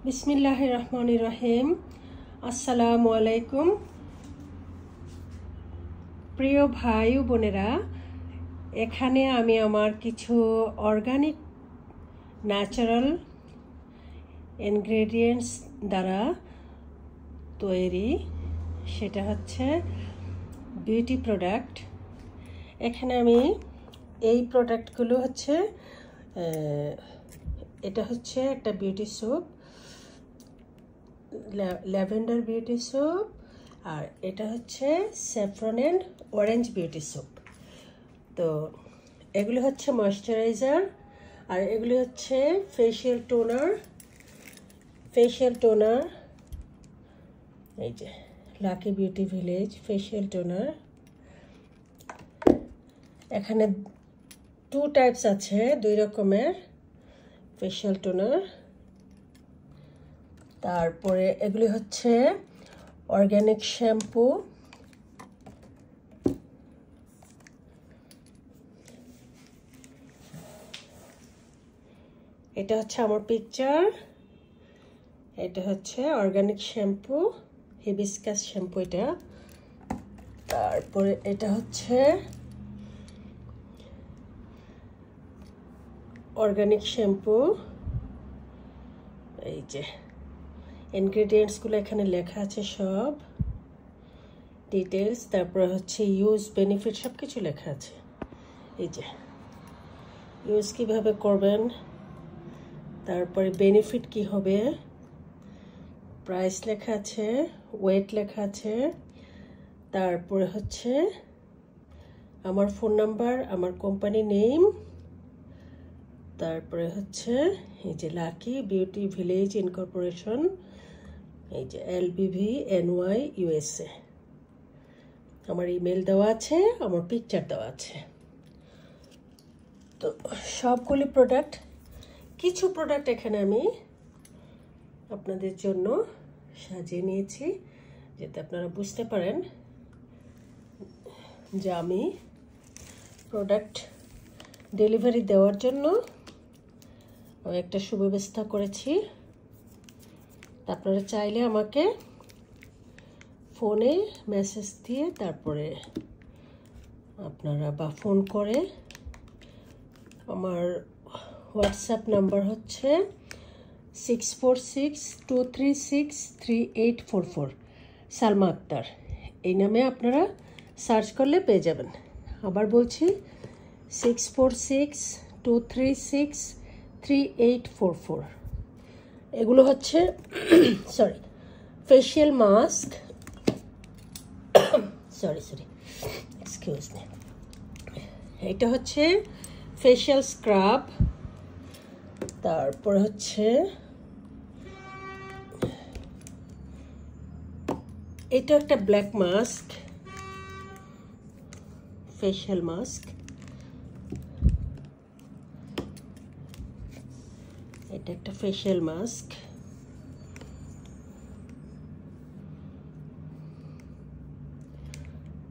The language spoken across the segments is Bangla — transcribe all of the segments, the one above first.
বিসমিল্লাহির রহমানির রহিম। আসসালামু আলাইকুম প্রিয় ভাই ও বোনেরা, এখানে আমি আমার কিছু অর্গানিক ন্যাচারাল ইনগ্রেডিয়েন্টস দ্বারা তৈরি, সেটা হচ্ছে বিউটি প্রোডাক্ট। এখানে আমি এই প্রোডাক্টগুলো হচ্ছে এটা হচ্ছে একটা beauty soap, lavender beauty soap, আর এটা হচ্ছে saffron and orange beauty soap. তো এগুলো হচ্ছে ময়শ্চারাইজার, আর এগুলো হচ্ছে ফেশিয়াল টোনার। এই যে lucky beauty village facial toner. এখানে 2 টাইপস আছে, 2 রকমের ফেশিয়াল টোনার। তারপরে এগুলি হচ্ছে অর্গানিক শ্যাম্পু, এটা হচ্ছে আমার পিকচার। এটা হচ্ছে অর্গানিক শ্যাম্পু, হিবিস্কাস শ্যাম্পু এটা। তারপরে এটা হচ্ছে অর্গানিক শ্যাম্পু। এই যে ইনগ্রেডিয়েন্টসগুলো এখানে লেখা আছে, সব ডিটেলস। তারপরে হচ্ছে ইউজ, বেনিফিট সব কিছু লেখা আছে। এই যে ইউজ কিভাবে করবেন, তারপরে বেনিফিট কি হবে, প্রাইস লেখা আছে, ওয়েট লেখা আছে। তারপরে হচ্ছে আমার ফোন নাম্বার, আমার কোম্পানি নেম। তারপরে হচ্ছে এই যে লাকি বিউটি ভিলেজ ইনকর্পোরেশন, এই যে LBV NY USA। আমার ইমেল দেওয়া আছে, আমার পিকচার দেওয়া আছে। তো সবগুলি প্রোডাক্ট, কিছু প্রোডাক্ট এখানে আমি আপনাদের জন্য সাজিয়ে নিয়েছি, যাতে আপনারা বুঝতে পারেন যে আমি প্রোডাক্ট ডেলিভারি দেওয়ার জন্য একটা সুব্যবস্থা করেছি। আপনারা চাইলে আমাকে ফোনে মেসেজ দিয়ে, তারপরে আপনারা বা ফোন করে, আমার হোয়াটসঅ্যাপ নাম্বার হচ্ছে 6462363844, সালমা আক্তার। এই নামে আপনারা সার্চ করলে পেয়ে যাবেন। আবার বলছি 6462363844। এগুলো হচ্ছে ফেশিয়াল মাস্ক, এক্সকিউজ মি। এটা হচ্ছে ফেশিয়াল স্ক্রাব। তারপরে হচ্ছে এটা একটা ব্ল্যাক মাস্ক, ফেশিয়াল মাস্ক। এটা একটা ফেশিয়াল মাস্ক।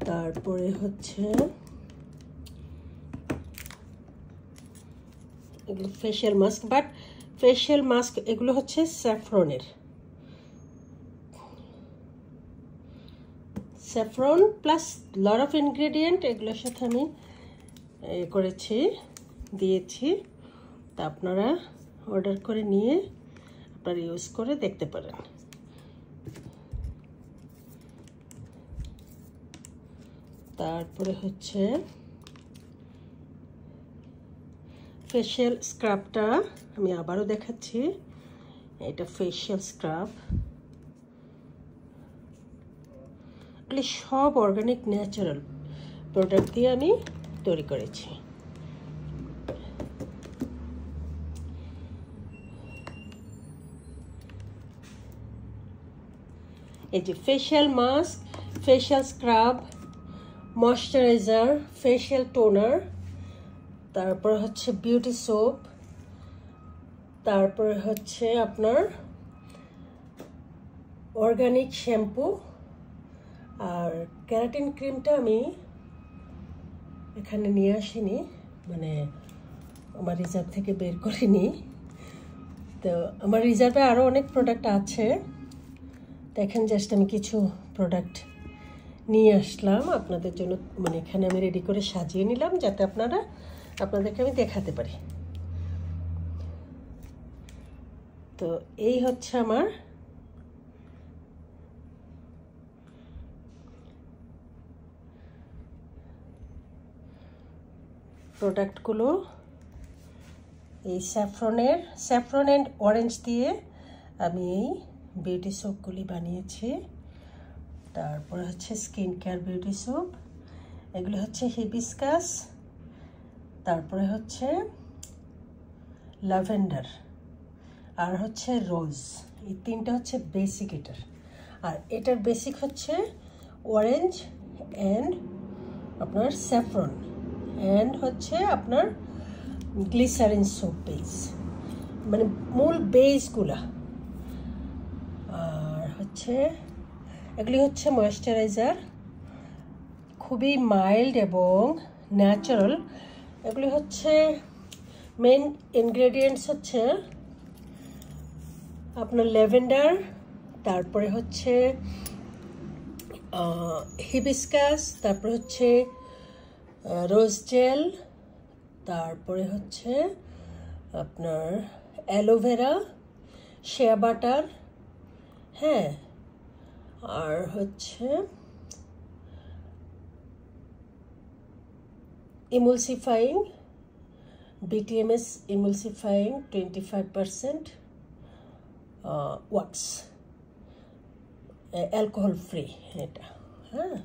তারপরে হচ্ছে এগুলো facial mask, but facial mask এগুলো হচ্ছে saffron plus lot of ingredient, এগুলোর সাথে আমি দিয়েছি। তা আপনারা অর্ডার করে নিয়ে আপনারা ইউজ করে দেখতে পারেন। তারপরে হচ্ছে ফেশিয়াল স্ক্রাবটা আমি আবারও দেখাচ্ছি। এটা ফেশিয়াল স্ক্রাব, এগুলি সব অর্গানিক ন্যাচারাল প্রোডাক্ট দিয়ে আমি তৈরি করেছি। এই যে facial mask, facial scrub, moisturiser, facial toner, তারপর হচ্ছে বিউটি সোপ, তারপর হচ্ছে আপনার অর্গানিক শ্যাম্পু। আর কেরাটিন ক্রিমটা আমি এখানে নিয়ে আসিনি, মানে আমার রিজার্ভ থেকে বের করিনি। তো তো আমার রিজার্ভে আরও অনেক প্রোডাক্ট আছে, দেখেন জাস্ট আমি কিছু প্রোডাক্ট নিয়ে আসলাম আপনাদের জন্য, মানে এখানে আমি রেডি করে সাজিয়ে নিলাম যাতে আপনাদেরকে আমি দেখাতে পারি। তো এই হচ্ছে আমার প্রোডাক্টগুলো। এই স্যাফরন অ্যান্ড অরেঞ্জ দিয়ে আমি এই বিউটি সোপগুলি বানিয়েছি। তারপরে হচ্ছে স্কিন কেয়ার বিউটি সোপ, এগুলো হচ্ছে হিবিস্কাস, তারপরে হচ্ছে ল্যাভেন্ডার, আর হচ্ছে রোজ। এই তিনটা হচ্ছে বেসিক এটার। আর এটার বেসিক হচ্ছে অরেঞ্জ অ্যান্ড আপনার স্যাফরন অ্যান্ড হচ্ছে আপনার গ্লিসারিন সোপ বেস, মানে মূল বেসগুলা। আর হচ্ছে এগুলি হচ্ছে ময়েশ্চারাইজার, খুবই মাইল্ড এবং ন্যাচারাল। এগুলি হচ্ছে মেন ইনগ্রেডিয়েন্টস হচ্ছে আপনার ল্যাভেন্ডার, তারপরে হচ্ছে হিবিস্কাস, তারপরে হচ্ছে রোজ জেল, তারপরে হচ্ছে আপনার অ্যালোভেরা, শেয়া বাটার, হ্যাঁ, আর হচ্ছে ইমুলসিফাইং, BTMS ইমুলসিফাইং 25% ওয়াক্স, অ্যালকোহল ফ্রি এটা, হ্যাঁ।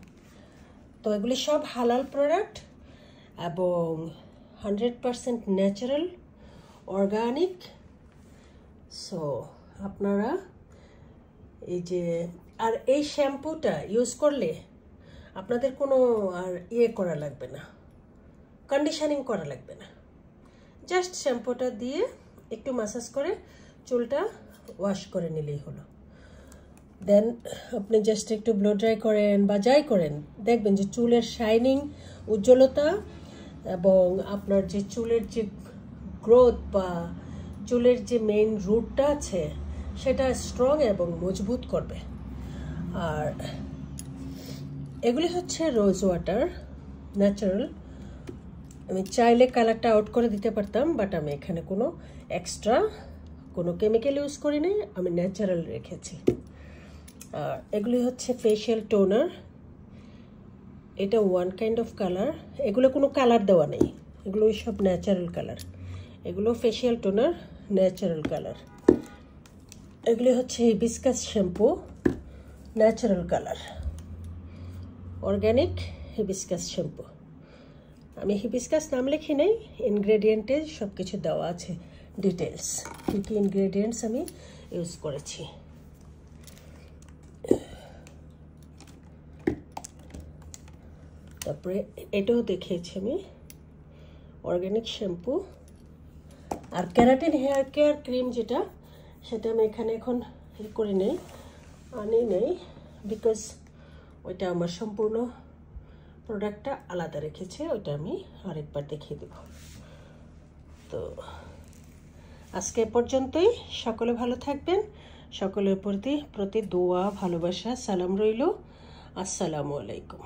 তো এগুলি সব হালাল প্রোডাক্ট এবং 100% ন্যাচারাল অর্গানিক। সো আপনারা এই যে, আর এই শ্যাম্পুটা ইউজ করলে আপনাদের কোনো আর করা লাগবে না, কন্ডিশনিং করা লাগবে না, জাস্ট শ্যাম্পুটা দিয়ে একটু ম্যাসাজ করে চুলটা ওয়াশ করে নিলেই হলো। দেন আপনি জাস্ট একটু ব্লো ড্রাই করেন বা যাই করেন, দেখবেন যে চুলের শাইনিং, উজ্জ্বলতা এবং আপনার যে চুলের যে গ্রোথ বা চুলের যে মেইন রুটটা আছে সেটা স্ট্রং এবং মজবুত করবে। আর এগুলি হচ্ছে রোজ ওয়াটার, ন্যাচারাল। আমি চাইলে কালারটা আউট করে দিতে পারতাম, বাট আমি এখানে কোনো এক্সট্রা কোনো কেমিক্যাল ইউজ করিনি, আমি ন্যাচারাল রেখেছি। আর এগুলি হচ্ছে ফেশিয়াল টোনার, এটা ওয়ান কাইন্ড অফ কালার, এগুলো কোনো কালার দেওয়া নেই, এগুলো সব ন্যাচারাল কালার। এগুলো ফেশিয়াল টোনার, ন্যাচারাল কালার। এগুলি হচ্ছে hibiscus shampoo, natural colour, organic hibiscus shampoo. আমি হিবিস্কাস নাম লিখি নেই, ইনগ্রেডিয়েন্টে সব কিছু দেওয়া আছে, ডিটেলস কী কী ইনগ্রেডিয়েন্টস আমি ইউজ করেছি। তারপরে এটাও দেখিয়েছি আমি, অর্গ্যানিক শ্যাম্পু। আর ক্যারাটিন হেয়ার কেয়ার ক্রিম যেটা, সেটা আমি এখানে এখন করে আনি নেই, বিকজ ওইটা আমার সম্পূর্ণ প্রোডাক্টটা আলাদা রেখেছে, ওইটা আমি আরেকবার দেখিয়ে দেব। তো আজকে পর্যন্তই, সকলে ভালো থাকবেন, সকলের প্রতি দোয়া ভালোবাসা সালাম রইল। আসসালামু আলাইকুম।